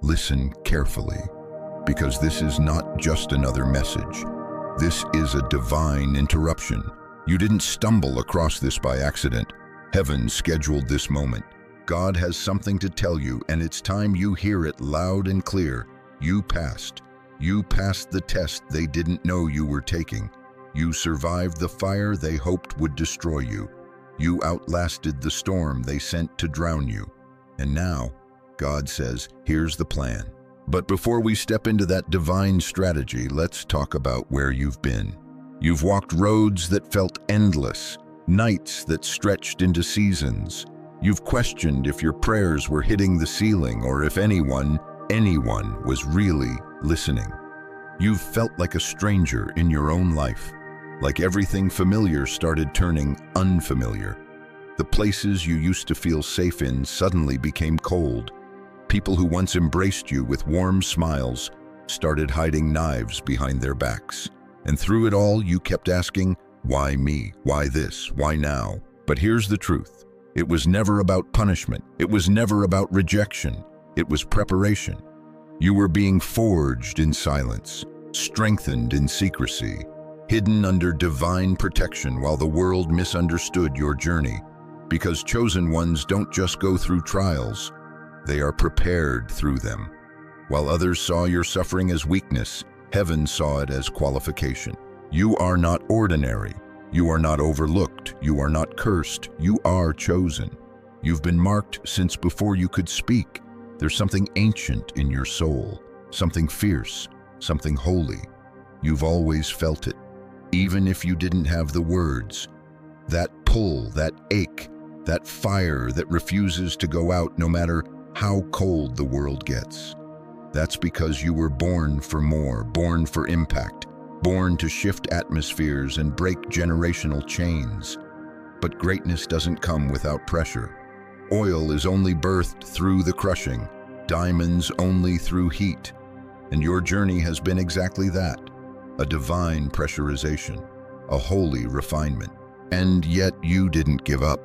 Listen carefully, because this is not just another message. This is a divine interruption. You didn't stumble across this by accident. Heaven scheduled this moment. God has something to tell you, and it's time you hear it loud and clear. You passed. You passed the test they didn't know you were taking. You survived the fire they hoped would destroy you. You outlasted the storm they sent to drown you. And now, God says, here's the plan. But before we step into that divine strategy, let's talk about where you've been. You've walked roads that felt endless, nights that stretched into seasons. You've questioned if your prayers were hitting the ceiling or if anyone was really listening. You've felt like a stranger in your own life, like everything familiar started turning unfamiliar. The places you used to feel safe in suddenly became cold. People who once embraced you with warm smiles started hiding knives behind their backs. And through it all, you kept asking, why me? Why this? Why now? But here's the truth. It was never about punishment. It was never about rejection. It was preparation. You were being forged in silence, strengthened in secrecy, hidden under divine protection while the world misunderstood your journey. Because chosen ones don't just go through trials, they are prepared through them. While others saw your suffering as weakness, heaven saw it as qualification. You are not ordinary. You are not overlooked. You are not cursed. You are chosen. You've been marked since before you could speak. There's something ancient in your soul, something fierce, something holy. You've always felt it, even if you didn't have the words. That pull, that ache, that fire that refuses to go out no matter how cold the world gets. That's because you were born for more, born for impact, born to shift atmospheres and break generational chains. But greatness doesn't come without pressure. Oil is only birthed through the crushing, diamonds only through heat. And your journey has been exactly that, a divine pressurization, a holy refinement. And yet you didn't give up.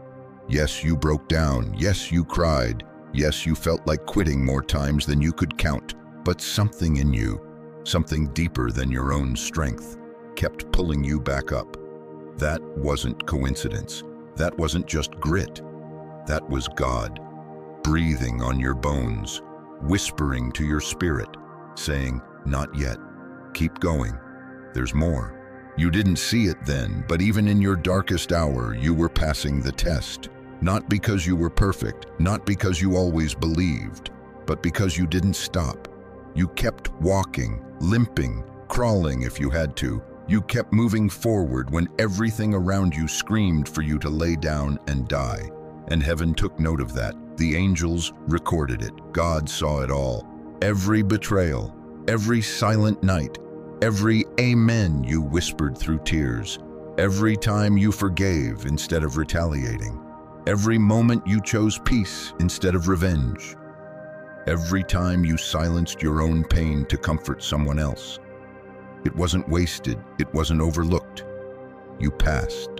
Yes, you broke down. Yes, you cried. Yes, you felt like quitting more times than you could count. But something in you, something deeper than your own strength, kept pulling you back up. That wasn't coincidence. That wasn't just grit. That was God, breathing on your bones, whispering to your spirit, saying, not yet, keep going, there's more. You didn't see it then, but even in your darkest hour, you were passing the test. Not because you were perfect, not because you always believed, but because you didn't stop. You kept walking, limping, crawling if you had to. You kept moving forward when everything around you screamed for you to lay down and die. And heaven took note of that. The angels recorded it. God saw it all. Every betrayal, every silent night, every amen you whispered through tears, every time you forgave instead of retaliating, every moment you chose peace instead of revenge, every time you silenced your own pain to comfort someone else. It wasn't wasted. It wasn't overlooked. You passed.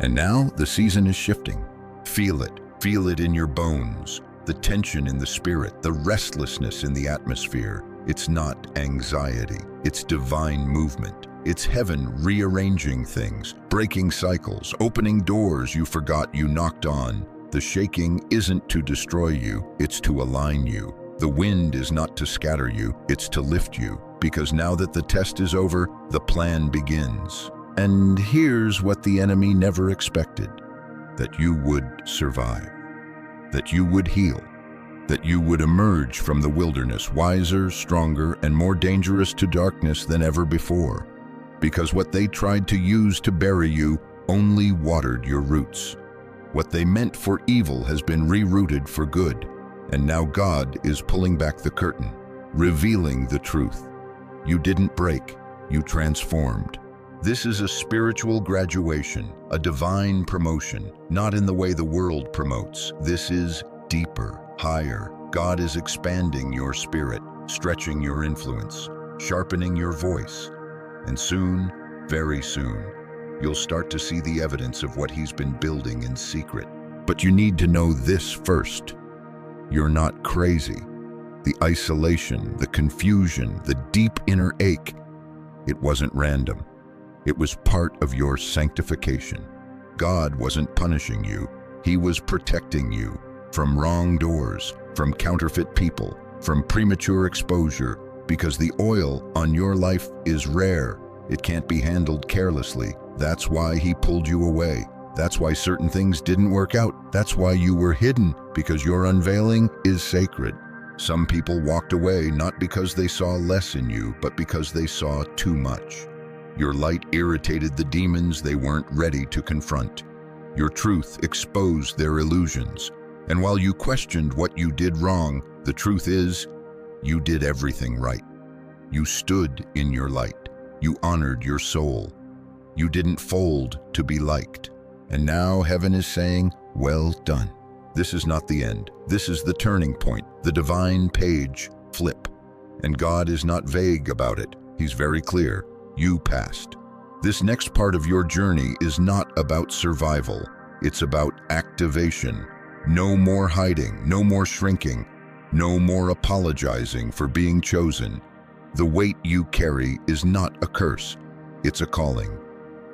And now the season is shifting. Feel it. Feel it in your bones, the tension in the spirit, the restlessness in the atmosphere. It's not anxiety. It's divine movement. It's heaven rearranging things, breaking cycles, opening doors you forgot you knocked on. The shaking isn't to destroy you, it's to align you. The wind is not to scatter you, it's to lift you. Because now that the test is over, the plan begins. And here's what the enemy never expected: that you would survive, that you would heal, that you would emerge from the wilderness wiser, stronger, and more dangerous to darkness than ever before. Because what they tried to use to bury you only watered your roots. What they meant for evil has been rerouted for good. And now God is pulling back the curtain, revealing the truth. You didn't break, you transformed. This is a spiritual graduation, a divine promotion, not in the way the world promotes. This is deeper, higher. God is expanding your spirit, stretching your influence, sharpening your voice. And soon, very soon, you'll start to see the evidence of what He's been building in secret. But you need to know this first. You're not crazy. the isolation, the confusion, the deep inner ache. It wasn't random. It was part of your sanctification. God wasn't punishing you. He was protecting you from wrong doors, from counterfeit people, from premature exposure, because the oil on your life is rare. It can't be handled carelessly. That's why He pulled you away. That's why certain things didn't work out. That's why you were hidden, because your unveiling is sacred. Some people walked away not because they saw less in you, but because they saw too much. Your light irritated the demons they weren't ready to confront. Your truth exposed their illusions. And while you questioned what you did wrong, the truth is, you did everything right. You stood in your light. You honored your soul. You didn't fold to be liked. And now heaven is saying, well done. This is not the end. This is the turning point, the divine page flip. And God is not vague about it. He's very clear. You passed. This next part of your journey is not about survival. It's about activation. No more hiding, no more shrinking, no more apologizing for being chosen. The weight you carry is not a curse. It's a calling.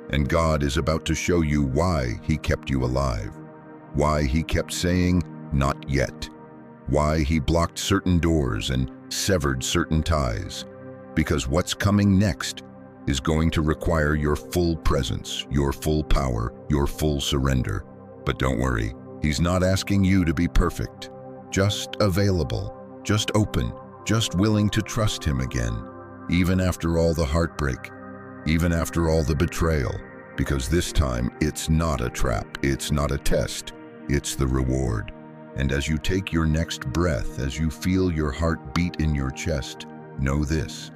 And God is about to show you why He kept you alive. Why He kept saying, not yet. Why He blocked certain doors and severed certain ties. Because what's coming next is going to require your full presence, your full power, your full surrender. But don't worry, He's not asking you to be perfect, just available, just open, just willing to trust Him again, even after all the heartbreak, even after all the betrayal, because this time it's not a trap, it's not a test, it's the reward. And as you take your next breath, as you feel your heart beat in your chest, know this.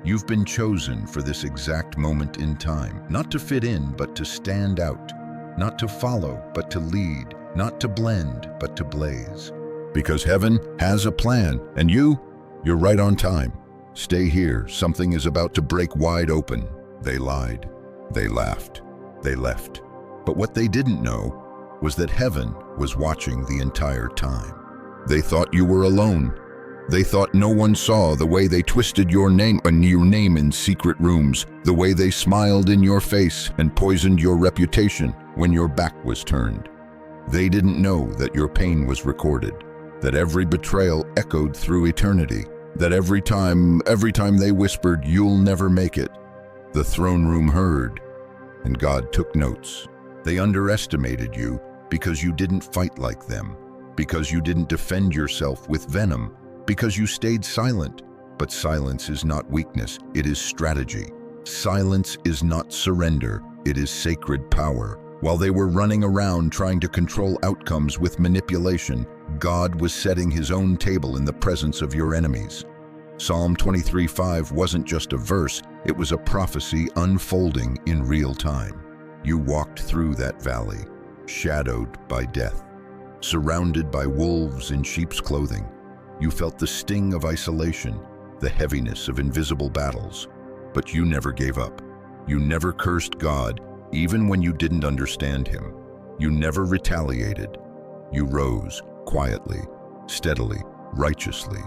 You've been chosen for this exact moment in time, not to fit in, but to stand out, not to follow, but to lead, not to blend, but to blaze. Because heaven has a plan, and you're right on time. Stay here, something is about to break wide open. They lied, they laughed, they left. But what they didn't know was that heaven was watching the entire time. They thought you were alone. They thought no one saw the way they twisted your name in secret rooms, the way they smiled in your face and poisoned your reputation when your back was turned. They didn't know that your pain was recorded, that every betrayal echoed through eternity, that every time they whispered, "You'll never make it," the throne room heard, and God took notes. They underestimated you because you didn't fight like them, because you didn't defend yourself with venom, because you stayed silent. But silence is not weakness, it is strategy. Silence is not surrender, it is sacred power. While they were running around trying to control outcomes with manipulation, God was setting His own table in the presence of your enemies. Psalm 23:5 wasn't just a verse, it was a prophecy unfolding in real time. You walked through that valley, shadowed by death, surrounded by wolves in sheep's clothing. You felt the sting of isolation, the heaviness of invisible battles. But you never gave up. You never cursed God, even when you didn't understand Him. You never retaliated. You rose quietly, steadily, righteously.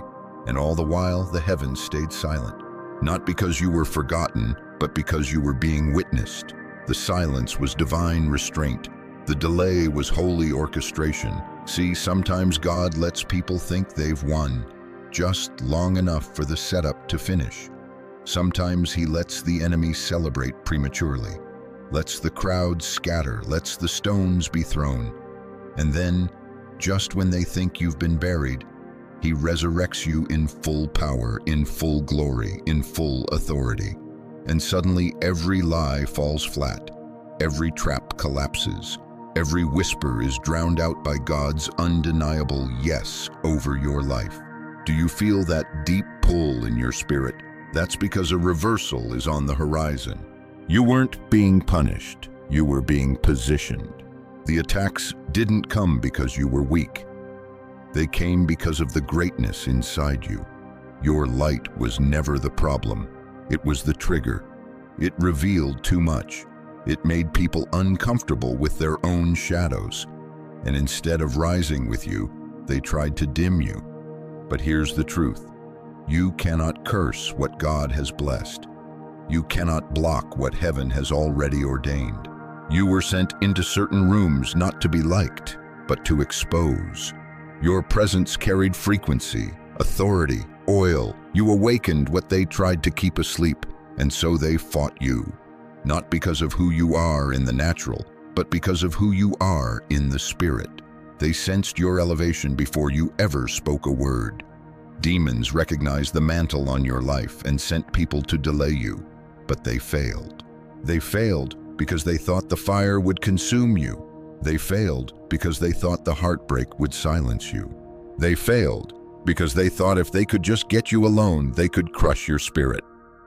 And all the while, the heavens stayed silent. Not because you were forgotten, but because you were being witnessed. The silence was divine restraint. The delay was holy orchestration. See, sometimes God lets people think they've won, just long enough for the setup to finish. Sometimes He lets the enemy celebrate prematurely, lets the crowd scatter, lets the stones be thrown. And then, just when they think you've been buried, He resurrects you in full power, in full glory, in full authority. And suddenly every lie falls flat, every trap collapses, every whisper is drowned out by God's undeniable yes over your life. Do you feel that deep pull in your spirit? That's because a reversal is on the horizon. You weren't being punished, you were being positioned. The attacks didn't come because you were weak. They came because of the greatness inside you. Your light was never the problem. It was the trigger. It revealed too much. It made people uncomfortable with their own shadows. And instead of rising with you, they tried to dim you. But here's the truth. You cannot curse what God has blessed. You cannot block what heaven has already ordained. You were sent into certain rooms not to be liked, but to expose. Your presence carried frequency, authority, oil. You awakened what they tried to keep asleep, and so they fought you. Not because of who you are in the natural, but because of who you are in the spirit. They sensed your elevation before you ever spoke a word. Demons recognized the mantle on your life and sent people to delay you, but they failed. They failed because they thought the fire would consume you. They failed because they thought the heartbreak would silence you. They failed because they thought if they could just get you alone, they could crush your spirit.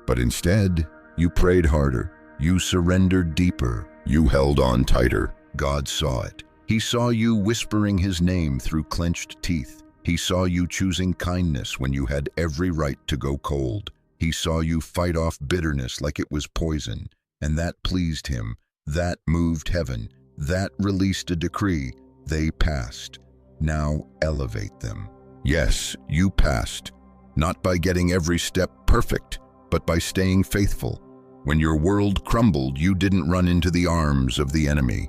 But instead, you prayed harder. You surrendered deeper. You held on tighter. God saw it. He saw you whispering his name through clenched teeth. He saw you choosing kindness when you had every right to go cold. He saw you fight off bitterness like it was poison, and that pleased him. That moved heaven. That released a decree. They passed. Now elevate them. Yes, you passed. Not by getting every step perfect, but by staying faithful. When your world crumbled, you didn't run into the arms of the enemy.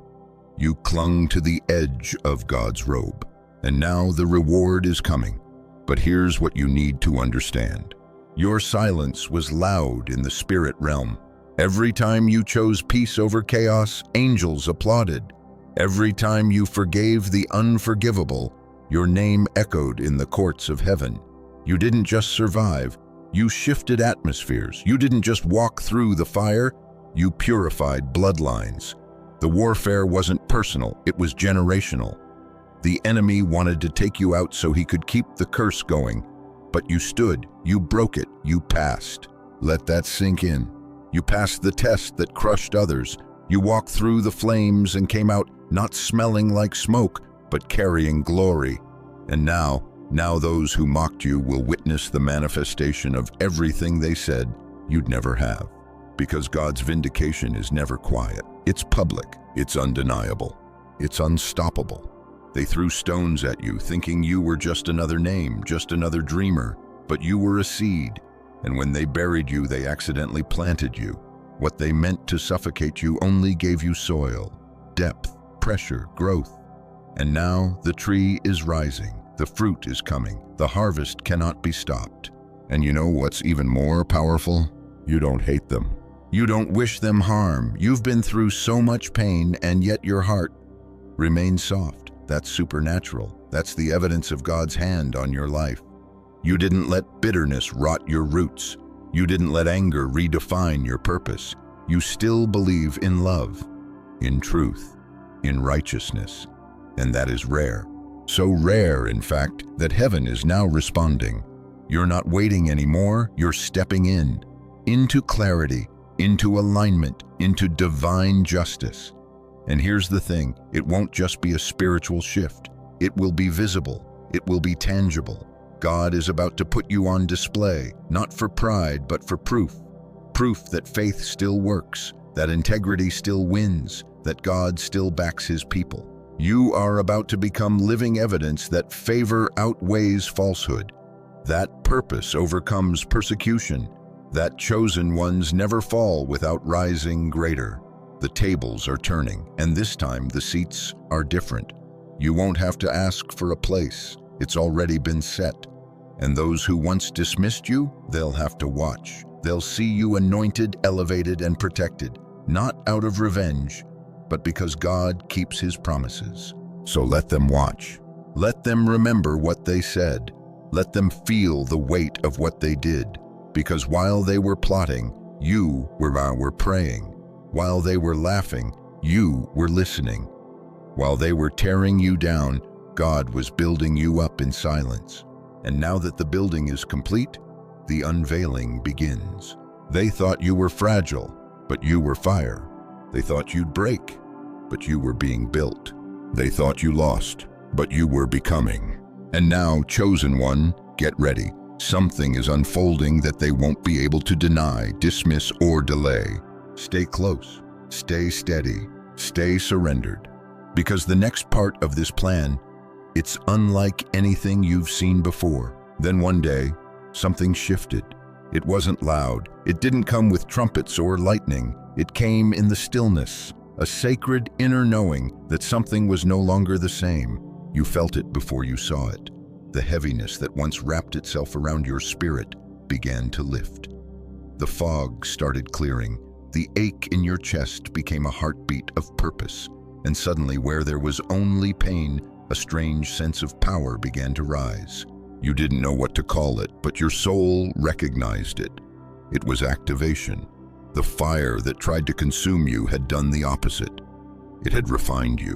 You clung to the edge of God's robe. And now the reward is coming. But here's what you need to understand. Your silence was loud in the spirit realm. Every time you chose peace over chaos, angels applauded. Every time you forgave the unforgivable, your name echoed in the courts of heaven. You didn't just survive, you shifted atmospheres. You didn't just walk through the fire, you purified bloodlines. The warfare wasn't personal, it was generational. The enemy wanted to take you out so he could keep the curse going. But you stood, you broke it, you passed. Let that sink in. You passed the test that crushed others. You walked through the flames and came out not smelling like smoke, but carrying glory. And now those who mocked you will witness the manifestation of everything they said you'd never have. Because God's vindication is never quiet. It's public, it's undeniable, it's unstoppable. They threw stones at you, thinking you were just another name, just another dreamer, but you were a seed. And when they buried you, they accidentally planted you. What they meant to suffocate you only gave you soil, depth, pressure, growth. And now the tree is rising, the fruit is coming, the harvest cannot be stopped. And you know what's even more powerful? You don't hate them. You don't wish them harm. You've been through so much pain, and yet your heart remains soft. That's supernatural. That's the evidence of God's hand on your life. You didn't let bitterness rot your roots. You didn't let anger redefine your purpose. You still believe in love, in truth, in righteousness. And that is rare. So rare, in fact, that heaven is now responding. You're not waiting anymore, you're stepping into clarity, into alignment, into divine justice. And here's the thing, it won't just be a spiritual shift. It will be visible. It will be tangible. God is about to put you on display, not for pride, but for proof. Proof that faith still works, that integrity still wins, that God still backs his people. You are about to become living evidence that favor outweighs falsehood, that purpose overcomes persecution, that chosen ones never fall without rising greater. The tables are turning, and this time the seats are different. You won't have to ask for a place. It's already been set. And those who once dismissed you, they'll have to watch. They'll see you anointed, elevated, and protected, not out of revenge, but because God keeps his promises. So let them watch. Let them remember what they said. Let them feel the weight of what they did. Because while they were plotting, you were praying. While they were laughing, you were listening. While they were tearing you down, God was building you up in silence. And now that the building is complete, the unveiling begins. They thought you were fragile, but you were fire. They thought you'd break, but you were being built. They thought you lost, but you were becoming. And now, chosen one, get ready. Something is unfolding that they won't be able to deny, dismiss, or delay. Stay close, stay steady, stay surrendered. Because the next part of this plan, it's unlike anything you've seen before. Then one day, something shifted. It wasn't loud. It didn't come with trumpets or lightning. It came in the stillness, a sacred inner knowing that something was no longer the same. You felt it before you saw it. The heaviness that once wrapped itself around your spirit began to lift. The fog started clearing. The ache in your chest became a heartbeat of purpose. And suddenly, where there was only pain, a strange sense of power began to rise. You didn't know what to call it, but your soul recognized it. It was activation. The fire that tried to consume you had done the opposite. It had refined you.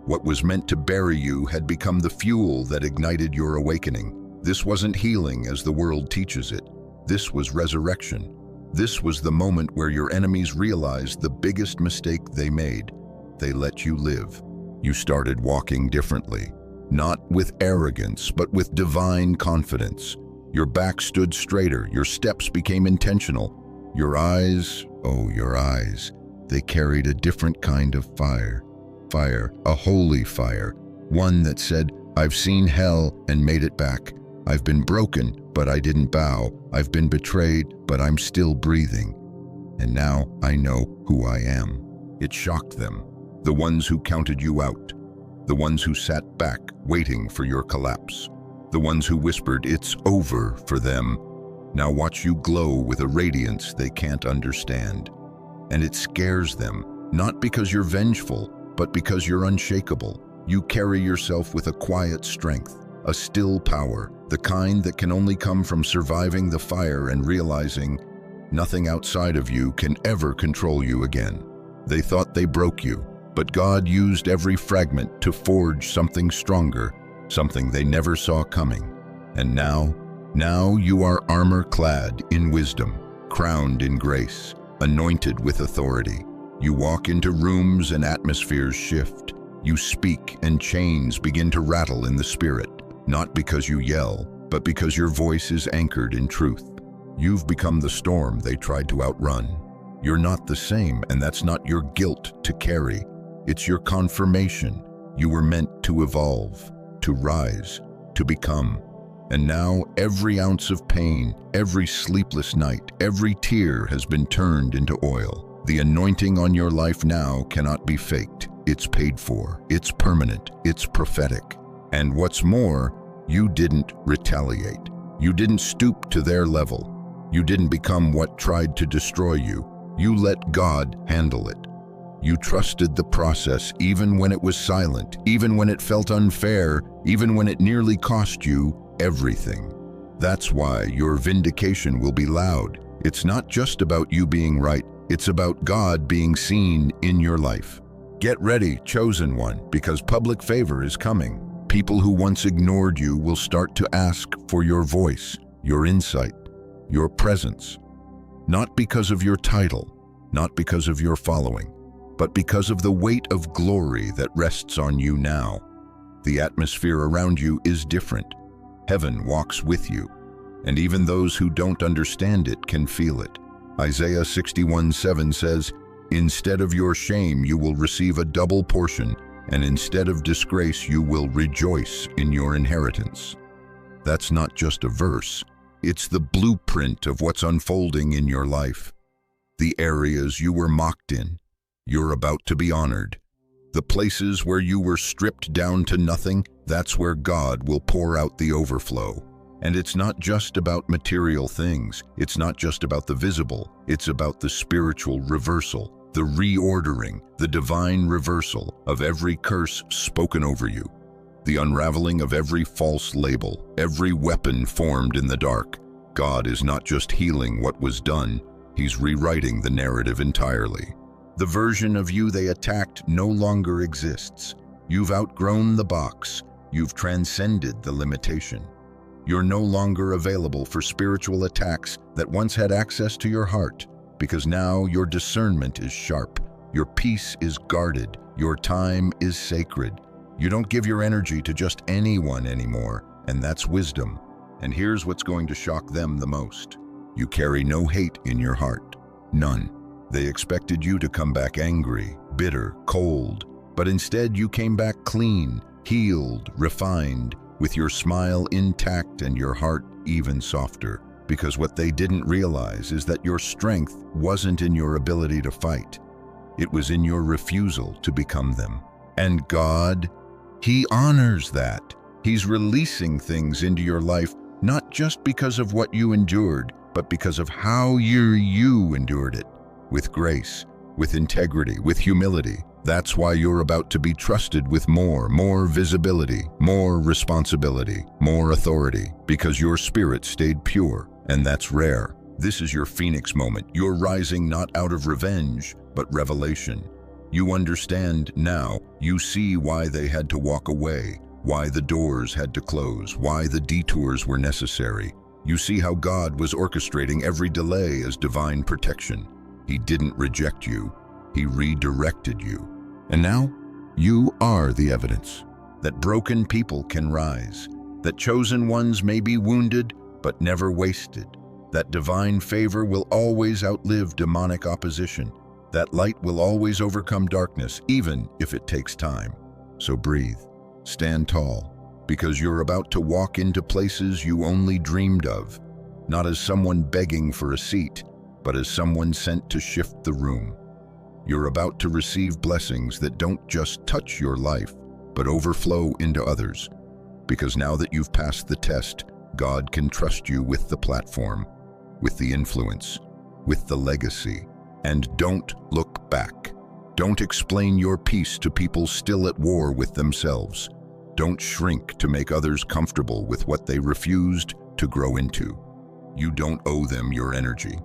What was meant to bury you had become the fuel that ignited your awakening. This wasn't healing as the world teaches it. This was resurrection. This was the moment where your enemies realized the biggest mistake they made. They let you live. You started walking differently, not with arrogance, but with divine confidence. Your back stood straighter, your steps became intentional. Your eyes, oh, your eyes, they carried a different kind of fire. Fire, a holy fire, one that said, I've seen hell and made it back. I've been broken, but I didn't bow. I've been betrayed, but I'm still breathing. And now I know who I am. It shocked them, the ones who counted you out, the ones who sat back waiting for your collapse, the ones who whispered, it's over for them. Now watch you glow with a radiance they can't understand. And it scares them, not because you're vengeful, but because you're unshakable. You carry yourself with a quiet strength, a still power, the kind that can only come from surviving the fire and realizing nothing outside of you can ever control you again. They thought they broke you, but God used every fragment to forge something stronger, something they never saw coming. And now you are armor-clad in wisdom, crowned in grace, anointed with authority. You walk into rooms and atmospheres shift. You speak and chains begin to rattle in the spirit, not because you yell, but because your voice is anchored in truth. You've become the storm they tried to outrun. You're not the same, and that's not your guilt to carry. It's your confirmation. You were meant to evolve, to rise, to become. And now every ounce of pain, every sleepless night, every tear has been turned into oil. The anointing on your life now cannot be faked. It's paid for. It's permanent. It's prophetic. And what's more, you didn't retaliate. You didn't stoop to their level. You didn't become what tried to destroy you. You let God handle it. You trusted the process even when it was silent, even when it felt unfair, even when it nearly cost you everything. That's why your vindication will be loud. It's not just about you being right. It's about God being seen in your life. Get ready, chosen one, because public favor is coming. People who once ignored you will start to ask for your voice, your insight, your presence. Not because of your title, not because of your following, but because of the weight of glory that rests on you now. The atmosphere around you is different. Heaven walks with you, and even those who don't understand it can feel it. Isaiah 61:7 says, instead of your shame, you will receive a double portion, and instead of disgrace, you will rejoice in your inheritance. That's not just a verse. It's the blueprint of what's unfolding in your life. The areas you were mocked in, you're about to be honored. The places where you were stripped down to nothing, that's where God will pour out the overflow. And it's not just about material things. It's not just about the visible. It's about the spiritual reversal, the reordering, the divine reversal of every curse spoken over you, the unraveling of every false label, every weapon formed in the dark. God is not just healing what was done, He's rewriting the narrative entirely. The version of you they attacked no longer exists. You've outgrown the box. You've transcended the limitation. You're no longer available for spiritual attacks that once had access to your heart, because now your discernment is sharp, your peace is guarded, your time is sacred. You don't give your energy to just anyone anymore, and that's wisdom. And here's what's going to shock them the most. You carry no hate in your heart. None. They expected you to come back angry, bitter, cold, but instead you came back clean, healed, refined. with your smile intact and your heart even softer, because what they didn't realize is that your strength wasn't in your ability to fight. It was in your refusal to become them. And God, He honors that. He's releasing things into your life, not just because of what you endured, but because of how you endured it, with grace, with integrity, with humility. That's why you're about to be trusted with more visibility, more responsibility, more authority, because your spirit stayed pure, and that's rare. This is your phoenix moment. You're rising not out of revenge, but revelation. You understand now. You see why they had to walk away, why the doors had to close, why the detours were necessary. You see how God was orchestrating every delay as divine protection. He didn't reject you. He redirected you. And now, you are the evidence that broken people can rise, that chosen ones may be wounded, but never wasted, that divine favor will always outlive demonic opposition, that light will always overcome darkness, even if it takes time. So breathe, stand tall, because you're about to walk into places you only dreamed of, not as someone begging for a seat, but as someone sent to shift the room. You're about to receive blessings that don't just touch your life, but overflow into others. Because now that you've passed the test, God can trust you with the platform, with the influence, with the legacy. And don't look back. Don't explain your peace to people still at war with themselves. Don't shrink to make others comfortable with what they refused to grow into. You don't owe them your energy.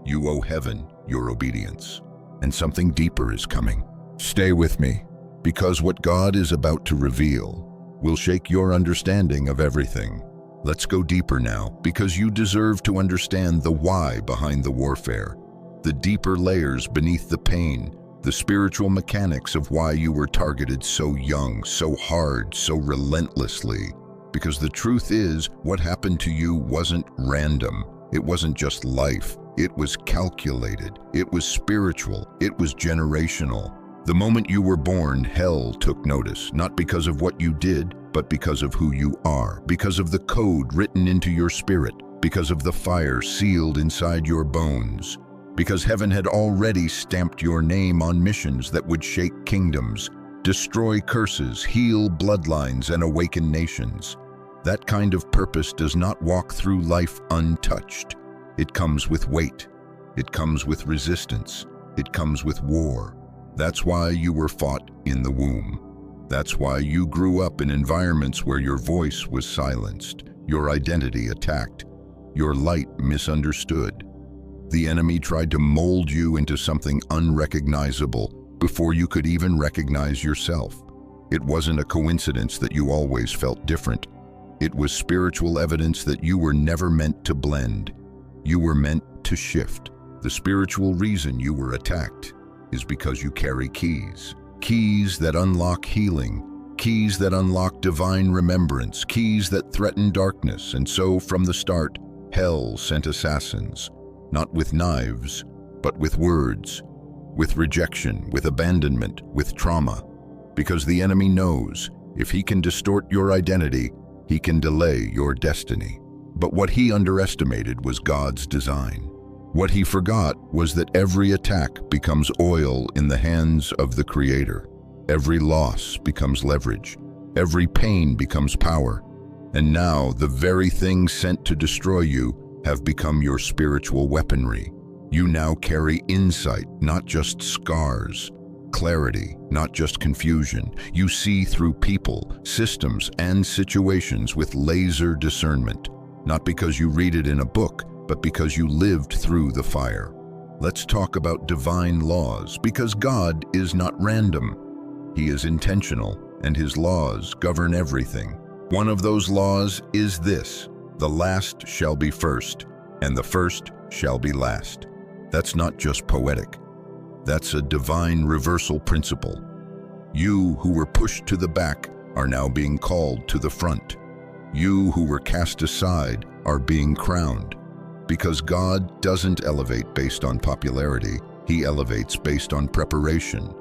You owe heaven your obedience. And something deeper is coming. Stay with me, because what God is about to reveal will shake your understanding of everything. Let's go deeper now, because you deserve to understand the why behind the warfare, the deeper layers beneath the pain, the spiritual mechanics of why you were targeted so young, so hard, so relentlessly. Because the truth is, what happened to you wasn't random. It wasn't just life. It was calculated, it was spiritual, it was generational. The moment you were born, hell took notice, not because of what you did, but because of who you are, because of the code written into your spirit, because of the fire sealed inside your bones, because heaven had already stamped your name on missions that would shake kingdoms, destroy curses, heal bloodlines, and awaken nations. That kind of purpose does not walk through life untouched. It comes with weight. It comes with resistance. It comes with war. That's why you were fought in the womb. That's why you grew up in environments where your voice was silenced, your identity attacked, your light misunderstood. The enemy tried to mold you into something unrecognizable before you could even recognize yourself. It wasn't a coincidence that you always felt different. It was spiritual evidence that you were never meant to blend. You were meant to shift. The spiritual reason you were attacked is because you carry keys. Keys that unlock healing. Keys that unlock divine remembrance. Keys that threaten darkness. And so, from the start, hell sent assassins. Not with knives, but with words. With rejection, with abandonment, with trauma. Because the enemy knows, if he can distort your identity, he can delay your destiny. But what he underestimated was God's design. What he forgot was that every attack becomes oil in the hands of the Creator. Every loss becomes leverage. Every pain becomes power. And now the very things sent to destroy you have become your spiritual weaponry. You now carry insight, not just scars. Clarity, not just confusion. You see through people, systems, and situations with laser discernment. Not because you read it in a book, but because you lived through the fire. Let's talk about divine laws, because God is not random. He is intentional, and his laws govern everything. One of those laws is this: the last shall be first, and the first shall be last. That's not just poetic. That's a divine reversal principle. You who were pushed to the back are now being called to the front. You who were cast aside are being crowned. Because God doesn't elevate based on popularity, he elevates based on preparation.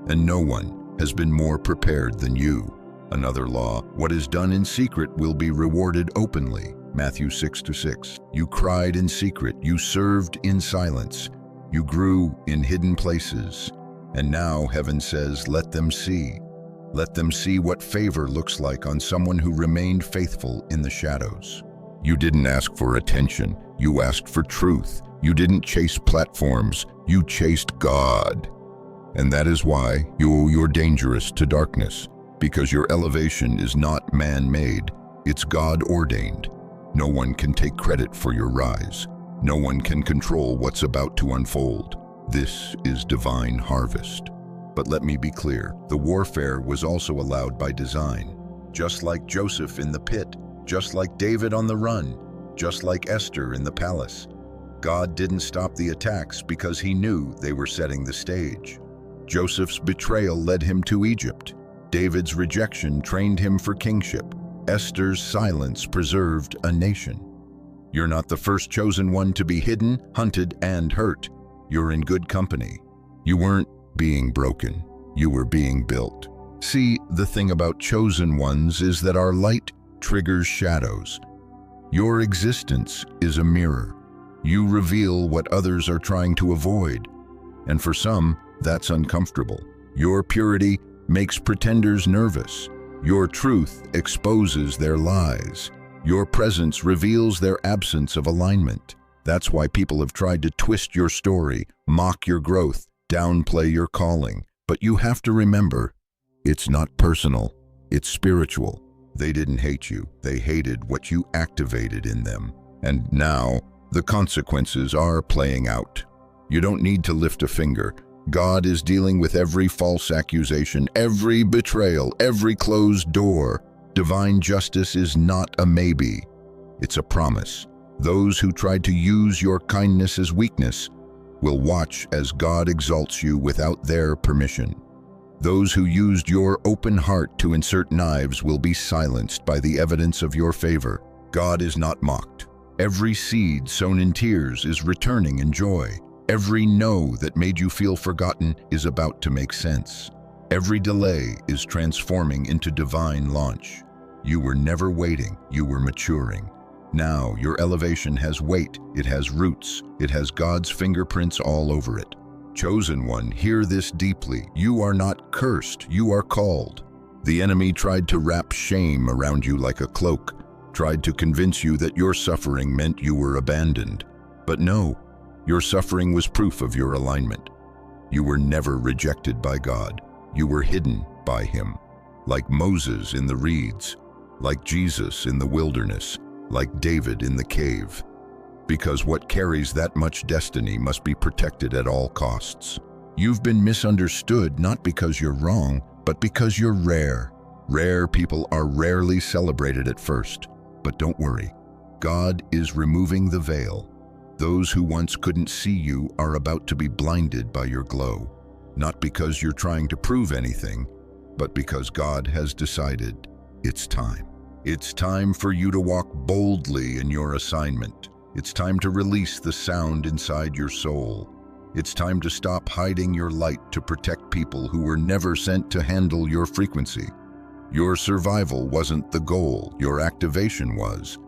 And no one has been more prepared than you. Another law, what is done in secret will be rewarded openly. Matthew 6:6. You cried in secret, you served in silence, you grew in hidden places. And now heaven says, let them see. Let them see what favor looks like on someone who remained faithful in the shadows. You didn't ask for attention, you asked for truth. You didn't chase platforms, you chased God. And that is why you're dangerous to darkness, because your elevation is not man-made, it's God-ordained. No one can take credit for your rise. No one can control what's about to unfold. This is divine harvest. But let me be clear, the warfare was also allowed by design. Just like Joseph in the pit, just like David on the run, just like Esther in the palace. God didn't stop the attacks because he knew they were setting the stage. Joseph's betrayal led him to Egypt. David's rejection trained him for kingship. Esther's silence preserved a nation. You're not the first chosen one to be hidden, hunted, and hurt. You're in good company. You weren't being broken. You were being built. See, the thing about chosen ones is that our light triggers shadows. Your existence is a mirror. You reveal what others are trying to avoid. And for some, that's uncomfortable. Your purity makes pretenders nervous. Your truth exposes their lies. Your presence reveals their absence of alignment. That's why people have tried to twist your story, mock your growth, downplay your calling. But you have to remember, it's not personal, it's spiritual. They didn't hate you, they hated what you activated in them. And now, the consequences are playing out. You don't need to lift a finger. God is dealing with every false accusation, every betrayal, every closed door. Divine justice is not a maybe, it's a promise. Those who tried to use your kindness as weakness will watch as God exalts you without their permission. Those who used your open heart to insert knives will be silenced by the evidence of your favor. God is not mocked. Every seed sown in tears is returning in joy. Every no that made you feel forgotten is about to make sense. Every delay is transforming into divine launch. You were never waiting, you were maturing. Now your elevation has weight, it has roots, it has God's fingerprints all over it. Chosen one, hear this deeply. You are not cursed, you are called. The enemy tried to wrap shame around you like a cloak, tried to convince you that your suffering meant you were abandoned. But no, your suffering was proof of your alignment. You were never rejected by God. You were hidden by Him. Like Moses in the reeds, like Jesus in the wilderness, like David in the cave. Because what carries that much destiny must be protected at all costs. You've been misunderstood not because you're wrong, but because you're rare. Rare people are rarely celebrated at first. But don't worry, God is removing the veil. Those who once couldn't see you are about to be blinded by your glow. Not because you're trying to prove anything, but because God has decided it's time. It's time for you to walk boldly in your assignment. It's time to release the sound inside your soul. It's time to stop hiding your light to protect people who were never sent to handle your frequency. Your survival wasn't the goal, your activation was.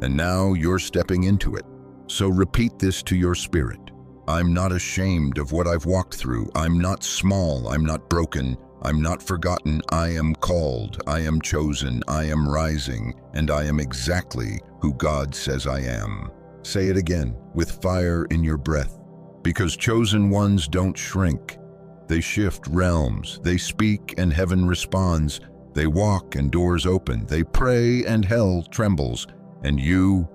And now you're stepping into it. So repeat this to your spirit. I'm not ashamed of what I've walked through. I'm not small, I'm not broken, I'm not forgotten. I am called, I am chosen, I am rising, and I am exactly who God says I am. Say it again, with fire in your breath. Because chosen ones don't shrink. They shift realms, they speak and heaven responds. They walk and doors open, they pray and hell trembles. And you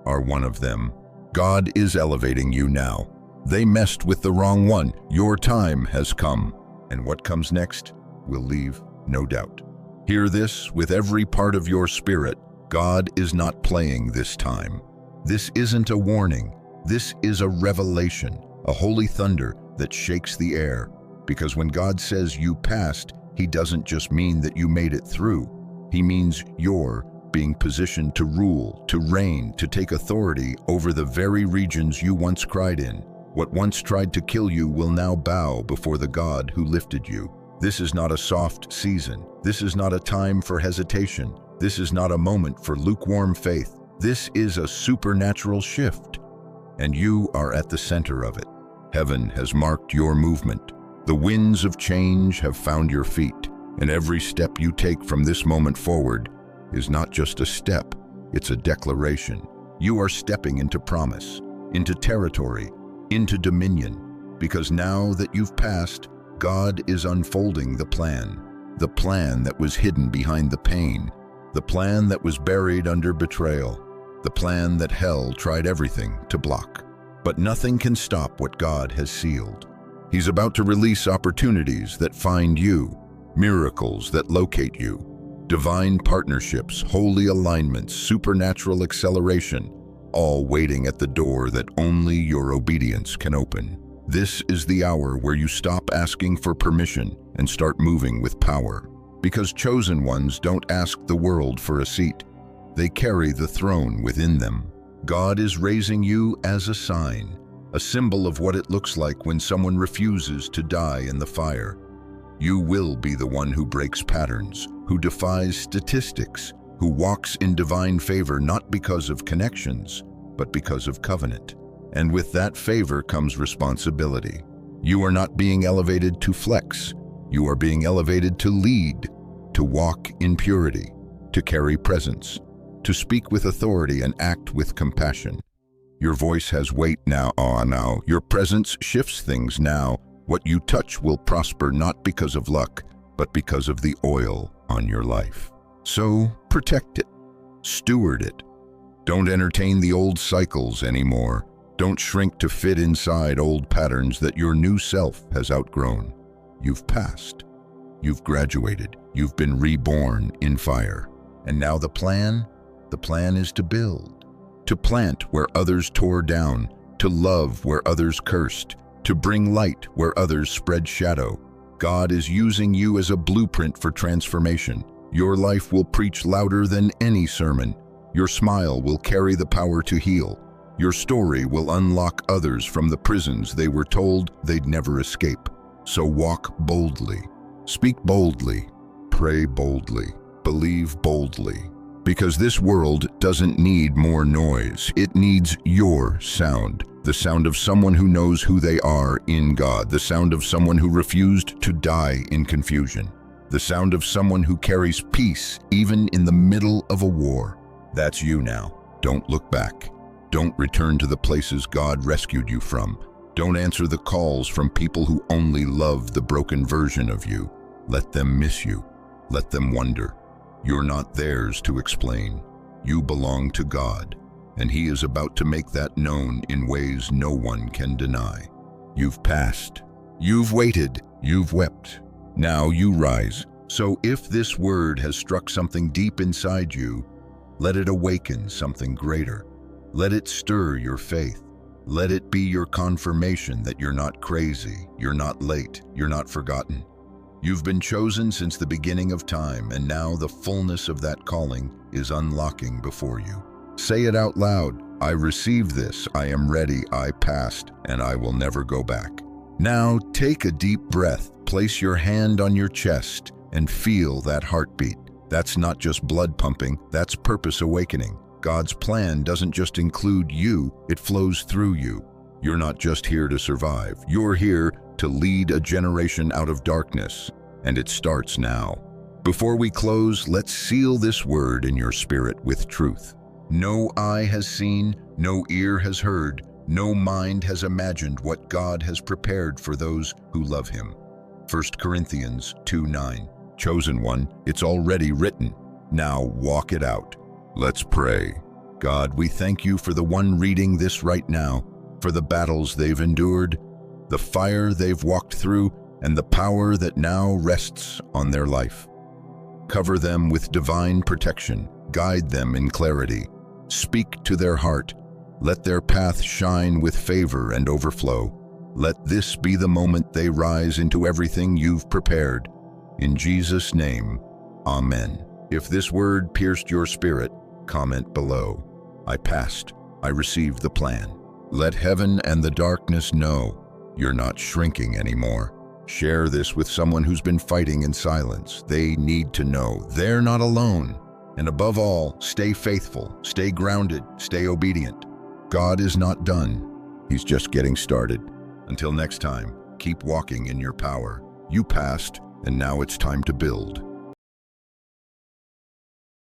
are one of them. God is elevating you now. They messed with the wrong one. Your time has come. And what comes next will leave no doubt. Hear this with every part of your spirit. God is not playing this time. This isn't a warning. This is a revelation, a holy thunder that shakes the air. Because when God says you passed, He doesn't just mean that you made it through. He means you're being positioned to rule, to reign, to take authority over the very regions you once cried in. What once tried to kill you will now bow before the God who lifted you. This is not a soft season. This is not a time for hesitation. This is not a moment for lukewarm faith. This is a supernatural shift, and you are at the center of it. Heaven has marked your movement. The winds of change have found your feet, and every step you take from this moment forward is not just a step, it's a declaration. You are stepping into promise, into territory, into dominion, because now that you've passed, God is unfolding the plan that was hidden behind the pain, the plan that was buried under betrayal, the plan that hell tried everything to block. But nothing can stop what God has sealed. He's about to release opportunities that find you, miracles that locate you, divine partnerships, holy alignments, supernatural acceleration, all waiting at the door that only your obedience can open. This is the hour where you stop asking for permission and start moving with power. Because chosen ones don't ask the world for a seat. They carry the throne within them. God is raising you as a sign, a symbol of what it looks like when someone refuses to die in the fire. You will be the one who breaks patterns, who defies statistics, who walks in divine favor not because of connections, but because of covenant. And with that favor comes responsibility. You are not being elevated to flex. You are being elevated to lead, to walk in purity, to carry presence, to speak with authority and act with compassion. Your voice has weight now. Your presence shifts things now. What you touch will prosper not because of luck, but because of the oil on your life. So protect it. Steward it. Don't entertain the old cycles anymore. Don't shrink to fit inside old patterns that your new self has outgrown. You've passed. You've graduated. You've been reborn in fire. And now the plan is to build, to plant where others tore down, to love where others cursed, to bring light where others spread shadow. God is using you as a blueprint for transformation. Your life will preach louder than any sermon. Your smile will carry the power to heal. Your story will unlock others from the prisons they were told they'd never escape. So walk boldly, speak boldly, pray boldly, believe boldly. Because this world doesn't need more noise. It needs your sound. The sound of someone who knows who they are in God. The sound of someone who refused to die in confusion. The sound of someone who carries peace even in the middle of a war. That's you now. Don't look back. Don't return to the places God rescued you from. Don't answer the calls from people who only love the broken version of you. Let them miss you. Let them wonder. You're not theirs to explain. You belong to God, and He is about to make that known in ways no one can deny. You've passed. You've waited. You've wept. Now you rise. So if this word has struck something deep inside you, let it awaken something greater. Let it stir your faith. Let it be your confirmation that you're not crazy, you're not late, you're not forgotten. You've been chosen since the beginning of time, and now the fullness of that calling is unlocking before you. Say it out loud. I receive this. I am ready. I passed, and I will never go back. Now take a deep breath. Place your hand on your chest and feel that heartbeat. That's not just blood pumping, that's purpose awakening. God's plan doesn't just include you, it flows through you. You're not just here to survive, you're here to lead a generation out of darkness, and it starts now. Before we close, let's seal this word in your spirit with truth. No eye has seen, no ear has heard, no mind has imagined what God has prepared for those who love Him. 1 Corinthians 2:9. Chosen one, it's already written. Now walk it out. Let's pray. God, we thank you for the one reading this right now, for the battles they've endured, the fire they've walked through, and the power that now rests on their life. Cover them with divine protection, guide them in clarity, speak to their heart, let their path shine with favor and overflow. Let this be the moment they rise into everything you've prepared. In Jesus' name, Amen. If this word pierced your spirit, comment below. I passed. I received the plan. Let heaven and the darkness know you're not shrinking anymore. Share this with someone who's been fighting in silence. They need to know they're not alone. And above all, stay faithful, stay grounded, stay obedient. God is not done. He's just getting started. Until next time, keep walking in your power. You passed, and now it's time to build.